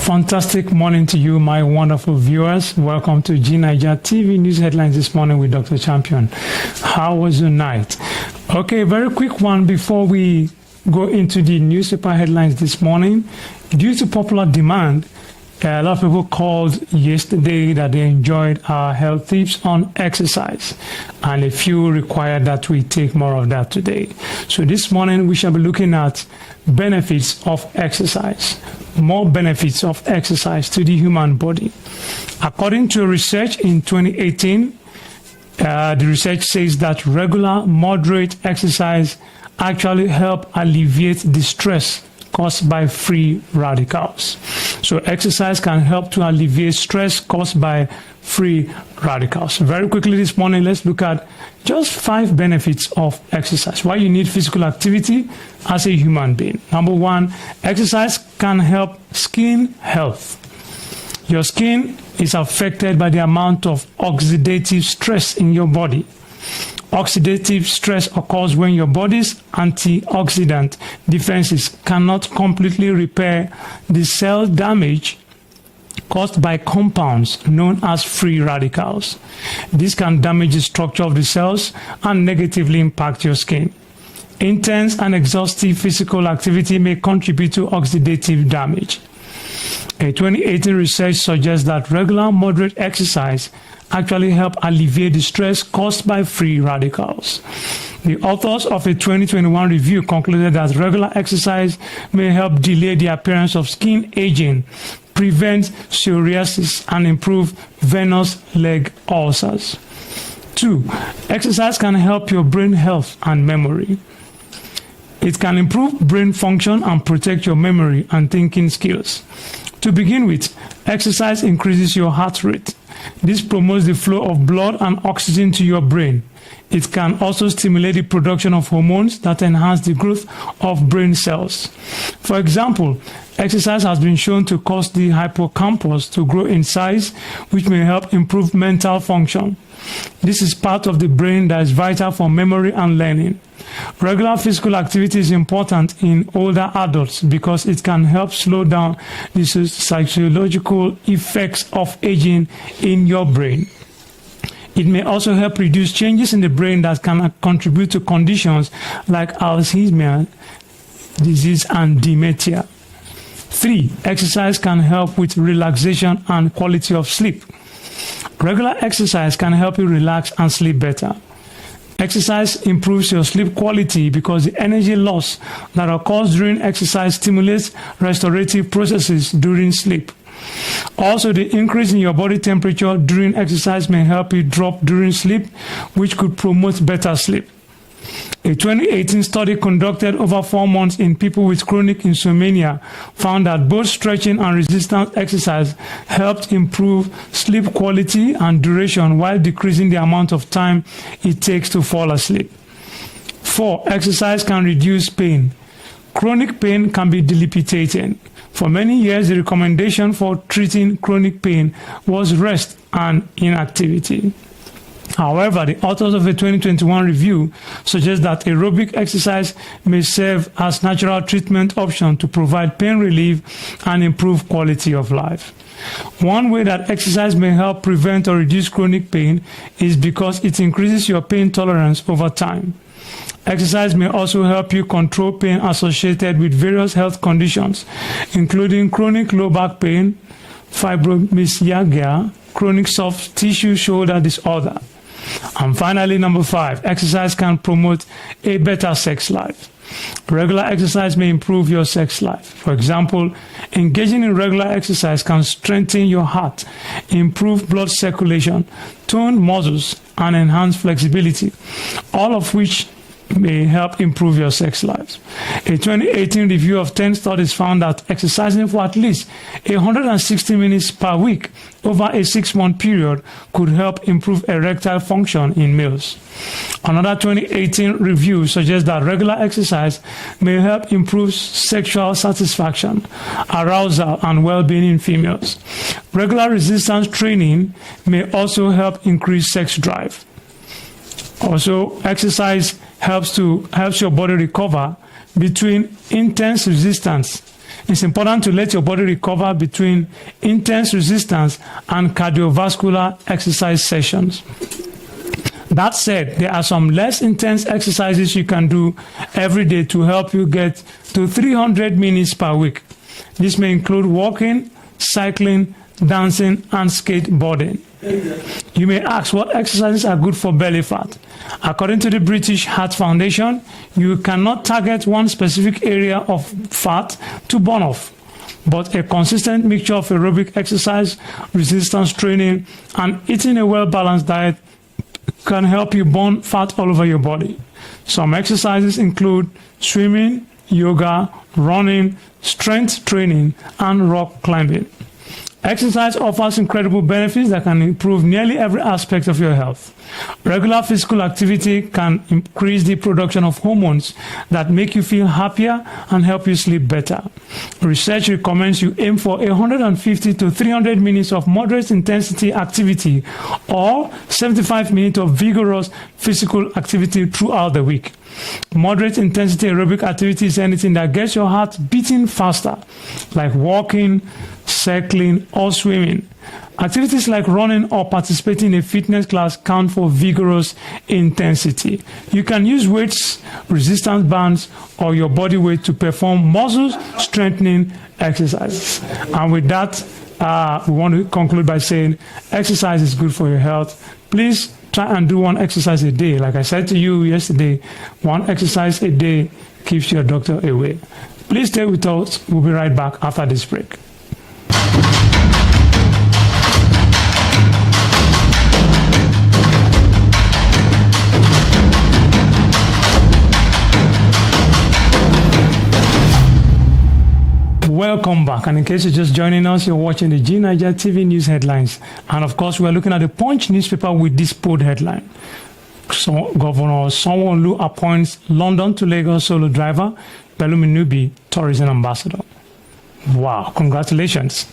Fantastic morning to you, my wonderful viewers. Welcome to G9ijaTV News Headlines this morning with Dr. Champion. How was your night? Okay, very quick one before we go into the newspaper headlines this morning. Due to popular demand, a lot of people called yesterday that they enjoyed our health tips on exercise, and a few required that we take more of that today. So this morning we shall be looking at benefits of exercise, more benefits of exercise to the human body. According to research in 2018, the research says that regular, moderate exercise actually help alleviate the stress caused by free radicals. So exercise can help to alleviate stress caused by free radicals. Very quickly this morning, let's look at just 5 benefits of exercise. Why you need physical activity as a human being. Number 1, exercise can help skin health. Your skin is affected by the amount of oxidative stress in your body. Oxidative stress occurs when your body's antioxidant defenses cannot completely repair the cell damage caused by compounds known as free radicals. This can damage the structure of the cells and negatively impact your skin. Intense and exhaustive physical activity may contribute to oxidative damage. A 2018 research suggests that regular moderate exercise actually help alleviate the stress caused by free radicals. The authors of a 2021 review concluded that regular exercise may help delay the appearance of skin aging, prevent psoriasis, and improve venous leg ulcers. 2. Exercise can help your brain health and memory. It can improve brain function and protect your memory and thinking skills. To begin with, exercise increases your heart rate. This promotes the flow of blood and oxygen to your brain. It can also stimulate the production of hormones that enhance the growth of brain cells. For example, exercise has been shown to cause the hippocampus to grow in size, which may help improve mental function. This is part of the brain that is vital for memory and learning. Regular physical activity is important in older adults because it can help slow down the psychological effects of aging in your brain. It may also help reduce changes in the brain that can contribute to conditions like Alzheimer's disease and dementia. 3. Exercise can help with relaxation and quality of sleep. Regular exercise can help you relax and sleep better. Exercise improves your sleep quality because the energy loss that occurs during exercise stimulates restorative processes during sleep. Also, the increase in your body temperature during exercise may help you drop during sleep, which could promote better sleep. A 2018 study conducted over 4 months in people with chronic insomnia found that both stretching and resistance exercise helped improve sleep quality and duration while decreasing the amount of time it takes to fall asleep. 4. Exercise can reduce pain. Chronic pain can be debilitating. For many years, the recommendation for treating chronic pain was rest and inactivity. However, the authors of a 2021 review suggest that aerobic exercise may serve as natural treatment option to provide pain relief and improve quality of life. One way that exercise may help prevent or reduce chronic pain is because it increases your pain tolerance over time. Exercise may also help you control pain associated with various health conditions, including chronic low back pain, fibromyalgia, chronic soft tissue shoulder disorder. And finally, number 5, exercise can promote a better sex life. Regular exercise may improve your sex life. For example, engaging in regular exercise can strengthen your heart, improve blood circulation, tone muscles, and enhance flexibility, all of which may help improve your sex life. A 2018 review of 10 studies found that exercising for at least 160 minutes per week over a 6-month period could help improve erectile function in males. Another 2018 review suggests that regular exercise may help improve sexual satisfaction, arousal, and well-being in females. Regular resistance training may also help increase sex drive. Also, exercise helps your body recover between intense resistance It's important to let your body recover between intense resistance and cardiovascular exercise sessions. That said, there are some less intense exercises you can do every day to help you get to 300 minutes per week. This may include walking, cycling, dancing, and skateboarding. You may ask what exercises are good for belly fat. According to the British Heart Foundation, you cannot target one specific area of fat to burn off, but a consistent mixture of aerobic exercise, resistance training, and eating a well-balanced diet can help you burn fat all over your body. Some exercises include swimming, yoga, running, strength training, and rock climbing. Exercise offers incredible benefits that can improve nearly every aspect of your health. Regular physical activity can increase the production of hormones that make you feel happier and help you sleep better. Research recommends you aim for 150 to 300 minutes of moderate intensity activity or 75 minutes of vigorous physical activity throughout the week. Moderate intensity aerobic activity is anything that gets your heart beating faster, like walking, cycling, or swimming. Activities like running or participating in a fitness class count for vigorous intensity. You can use weights, resistance bands, or your body weight to perform muscle strengthening exercises. And with that, we want to conclude by saying exercise is good for your health. Please try and do one exercise a day. Like I said to you yesterday, one exercise a day keeps your doctor away. Please stay with us. We'll be right back after this break. Welcome back, and in case you're just joining us, you're watching the G9ijaTV news headlines, and of course we're looking at the Punch newspaper with this bold headline. So, Governor Sanwo-Olu appoints London to Lagos solo driver Pelumi Nubi tourism ambassador. Wow, congratulations.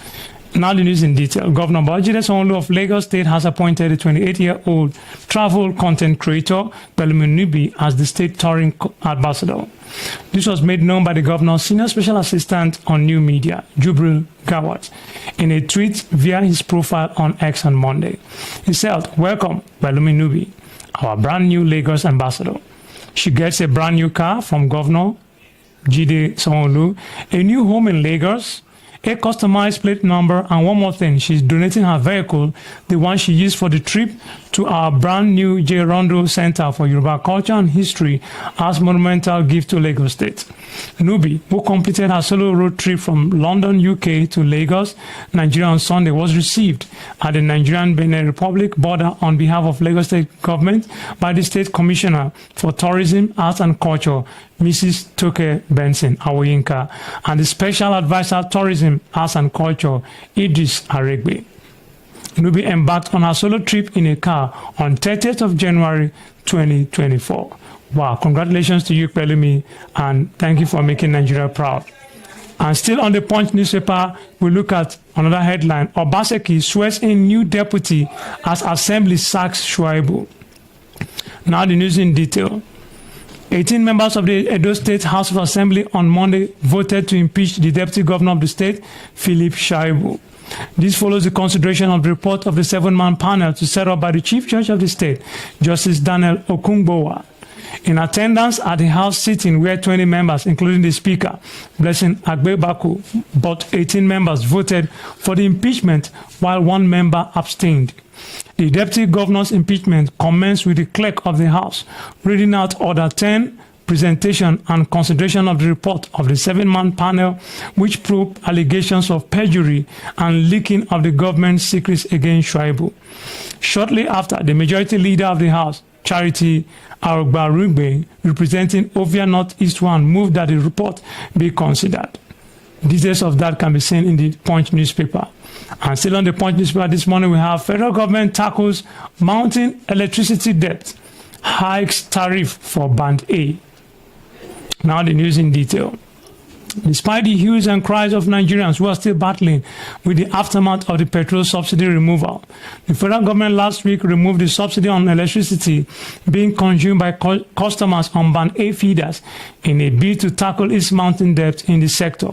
Now the news in detail. Governor Babajide Sanwo-Olu of Lagos State has appointed a 28-year-old travel content creator, Pelumi Nubi, as the state touring ambassador. This was made known by the governor's senior special assistant on new media, Jubril Gawat, in a tweet via his profile on X on Monday. He said, "Welcome, Pelumi Nubi, our brand new Lagos ambassador. She gets a brand new car from Governor Babajide Sanwo-Olu, a new home in Lagos, a customized plate number, and one more thing, she's donating her vehicle, the one she used for the trip, to our brand new J. Rondo Center for Yoruba Culture and History as monumental gift to Lagos State." Nubi, who completed her solo road trip from London, UK to Lagos, Nigeria on Sunday, was received at the Nigerian-Benin Republic border on behalf of Lagos State government by the State Commissioner for Tourism, Arts and Culture, Mrs. Toke Benson Awoyinka, and the Special Advisor Tourism, Arts and Culture, Idris Aregbe. Nubi embarked on her solo trip in a car on 30th of January 2024. Wow, congratulations to you, Pelumi, and thank you for making Nigeria proud. And still on the Punch newspaper, we look at another headline. Obaseki swears in new deputy as Assembly sacks Shuaibu. Now the news in detail. 18 members of the Edo State House of Assembly on Monday voted to impeach the deputy governor of the state, Philip Shaibu. This follows the consideration of the report of the 7-man panel to set up by the Chief Judge of the state, Justice Daniel Okungbowa. In attendance at the House sitting were 20 members, including the Speaker, Blessing Agbebaku, but 18 members voted for the impeachment while 1 member abstained. The Deputy Governor's impeachment commenced with the Clerk of the House reading out Order 10, presentation and consideration of the report of the 7-man panel, which probed allegations of perjury and leaking of the government secrets against Shuaibu. Shortly after, the Majority Leader of the House, Charity Arugbarugbe, representing Ovia Northeast 1, moved that the report be considered. Details of that can be seen in the Punch newspaper. And still on the Punch newspaper this morning, we have federal government tackles mounting electricity debt, hikes tariff for Band A. Now the news in detail. Despite the hues and cries of Nigerians who are still battling with the aftermath of the petrol subsidy removal, the federal government last week removed the subsidy on electricity being consumed by customers on Band A feeders in a bid to tackle its mounting debt in the sector.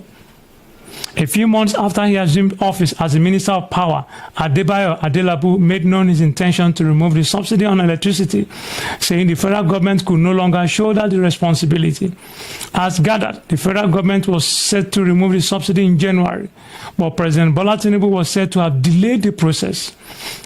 A few months after he assumed office as the Minister of Power, Adebayo Adelabu made known his intention to remove the subsidy on electricity, saying the federal government could no longer shoulder the responsibility. As gathered, the federal government was set to remove the subsidy in January, but President Bola Tinubu was said to have delayed the process.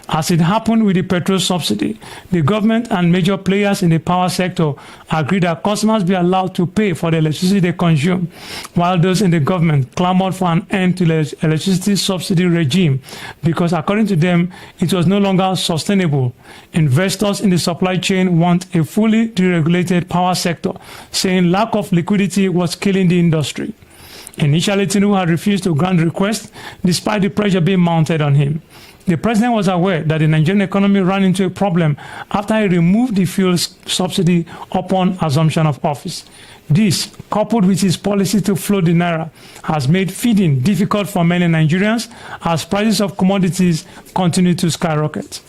As it happened with the petrol subsidy, the government and major players in the power sector agreed that customers be allowed to pay for the electricity they consume, while those in the government clamored for an end to the electricity subsidy regime because, according to them, it was no longer sustainable. Investors in the supply chain want a fully deregulated power sector, saying lack of liquidity was killing the industry. Initially, Tinubu had refused to grant the request despite the pressure being mounted on him. The president was aware that the Nigerian economy ran into a problem after he removed the fuel subsidy upon assumption of office. This, coupled with his policy to float the naira, has made feeding difficult for many Nigerians as prices of commodities continue to skyrocket.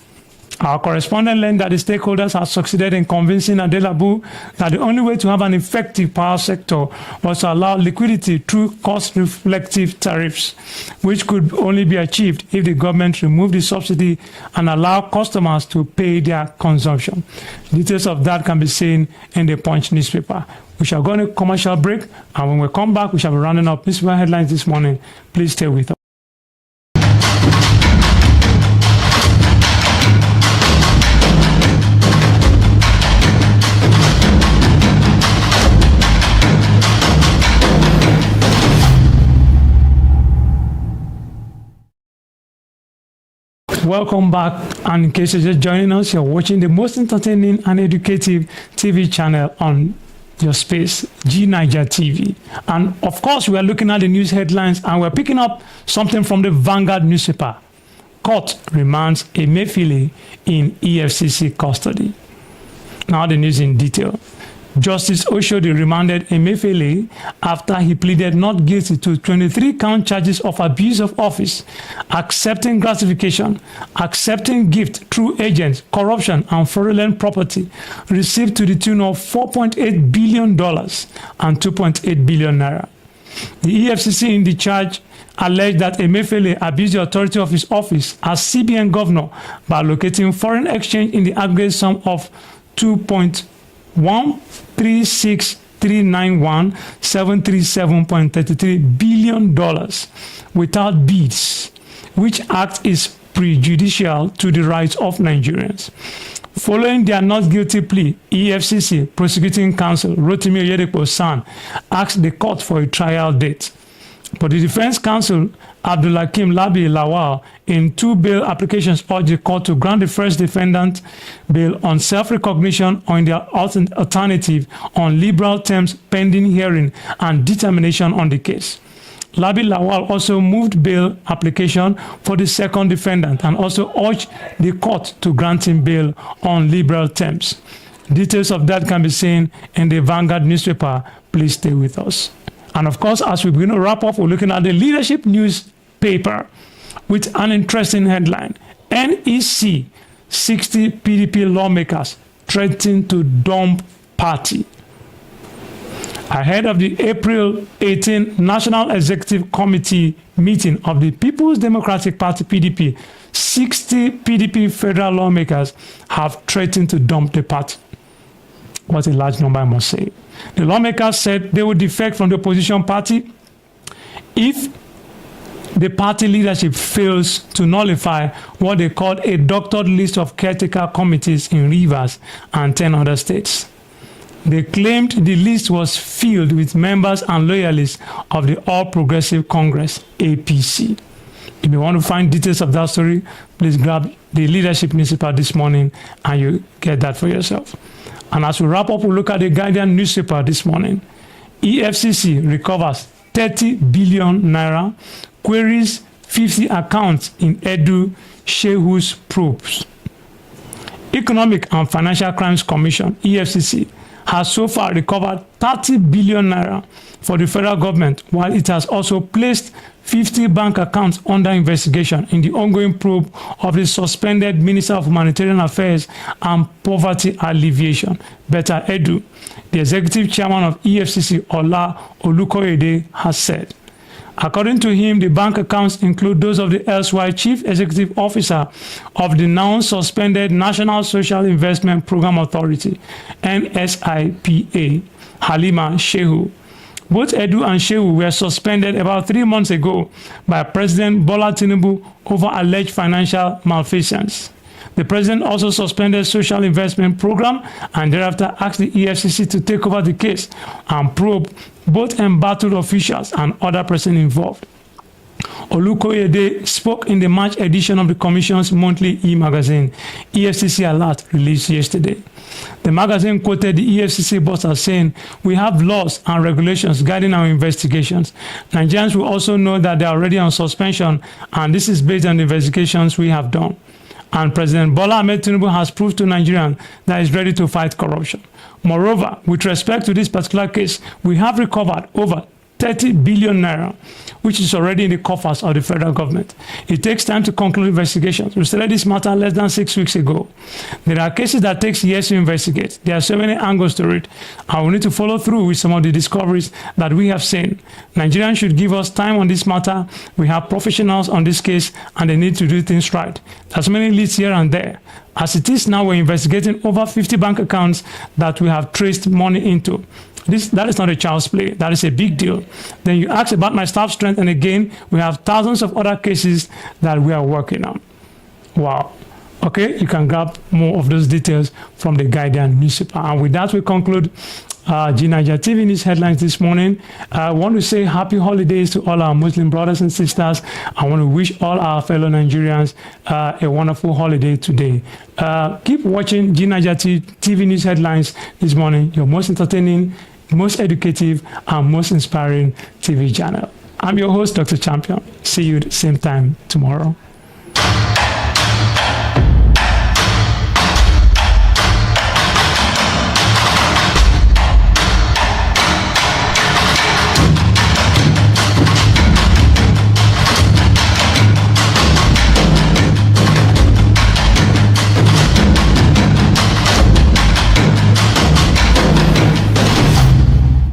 Our correspondent learned that the stakeholders have succeeded in convincing Adelabu that the only way to have an effective power sector was to allow liquidity through cost-reflective tariffs, which could only be achieved if the government removed the subsidy and allow customers to pay their consumption. Details of that can be seen in the Punch newspaper. We shall go on a commercial break, and when we come back, we shall be rounding up newspaper headlines this morning. Please stay with us. Welcome back, and in case you're just joining us, you're watching the most entertaining and educative TV channel on your space, G9ijaTV. And of course, we are looking at the news headlines, and we're picking up something from the Vanguard newspaper. Court remands Emefiele in EFCC custody. Now the news in detail. Justice Oshodi remanded Emefiele after he pleaded not guilty to 23 count charges of abuse of office, accepting gratification, accepting gift through agents, corruption, and fraudulent property received to the tune of $4.8 billion and 2.8 billion naira. The EFCC in the charge alleged that Emefiele abused the authority of his office as CBN governor by allocating foreign exchange in the aggregate sum of $1,36391,737.33 billion without bids, which act is prejudicial to the rights of Nigerians. Following their not guilty plea, EFCC prosecuting counsel Rotimi Oyedepo-San asked the court for a trial date. But the defense counsel Abdulhakeem Labi Lawal in two bail applications urged the court to grant the first defendant bail on self-recognition or in the alternative on liberal terms pending hearing and determination on the case. Labi Lawal also moved bail application for the second defendant and also urged the court to grant him bail on liberal terms. Details of that can be seen in the Vanguard newspaper. Please stay with us. And of course, as we begin to wrap up, we're looking at the Leadership newspaper with an interesting headline. NEC, 60 PDP lawmakers threaten to dump party. Ahead of the April 18 National Executive Committee meeting of the People's Democratic Party PDP, 60 PDP federal lawmakers have threatened to dump the party. What a large number, I must say. The lawmakers said they would defect from the opposition party if the party leadership fails to nullify what they called a doctored list of caretaker committees in Rivers and 10 other states. They claimed the list was filled with members and loyalists of the All Progressive Congress, APC. If you want to find details of that story, please grab the Leadership newspaper this morning and you get that for yourself. And as we wrap up, we'll look at the Guardian newspaper this morning. EFCC recovers 30 billion naira, queries 50 accounts in Edu Shehu's probes. Economic and Financial Crimes Commission, EFCC, has so far recovered 30 billion naira for the federal government, while it has also placed 50 bank accounts under investigation in the ongoing probe of the suspended Minister of Humanitarian Affairs and Poverty Alleviation, Betta Edu. The executive chairman of EFCC, Ola Olukoyede, has said. According to him, the bank accounts include those of the erstwhile Chief Executive Officer of the now suspended National Social Investment Program Authority, NSIPA, Halima Shehu. Both Edu and Shehu were suspended about 3 months ago by President Bola Tinubu over alleged financial malfeasance. The president also suspended Social Investment Program and thereafter asked the EFCC to take over the case and probe both embattled officials and other persons involved. Olukoyede spoke in the March edition of the Commission's monthly e-magazine, EFCC Alert, released yesterday. The magazine quoted the EFCC boss as saying, "We have laws and regulations guiding our investigations. Nigerians will also know that they are already on suspension, and this is based on the investigations we have done." And President Bola Ahmed Tinubu has proved to Nigerians that he is ready to fight corruption. Moreover, with respect to this particular case, we have recovered over 30 billion naira, which is already in the coffers of the federal government. It takes time to conclude investigations. We started this matter less than 6 weeks ago. There are cases that take years to investigate. There are so many angles to it, and we need to follow through with some of the discoveries that we have seen. Nigerians should give us time on this matter. We have professionals on this case, and they need to do things right. There's many leads here and there. As it is now, we're investigating over 50 bank accounts that we have traced money into. That is not a child's play. That is a big deal. Then you ask about my staff strength, and again, we have thousands of other cases that we are working on. Wow. Okay, you can grab more of those details from the Guardian newspaper. And with that, we conclude G9ijaTV News headlines this morning. I want to say happy holidays to all our Muslim brothers and sisters. I want to wish all our fellow Nigerians a wonderful holiday today. Keep watching G9ijaTV News headlines this morning, your most entertaining, most educative, and most inspiring TV channel. I'm your host, Dr. Champion. See you at the same time tomorrow.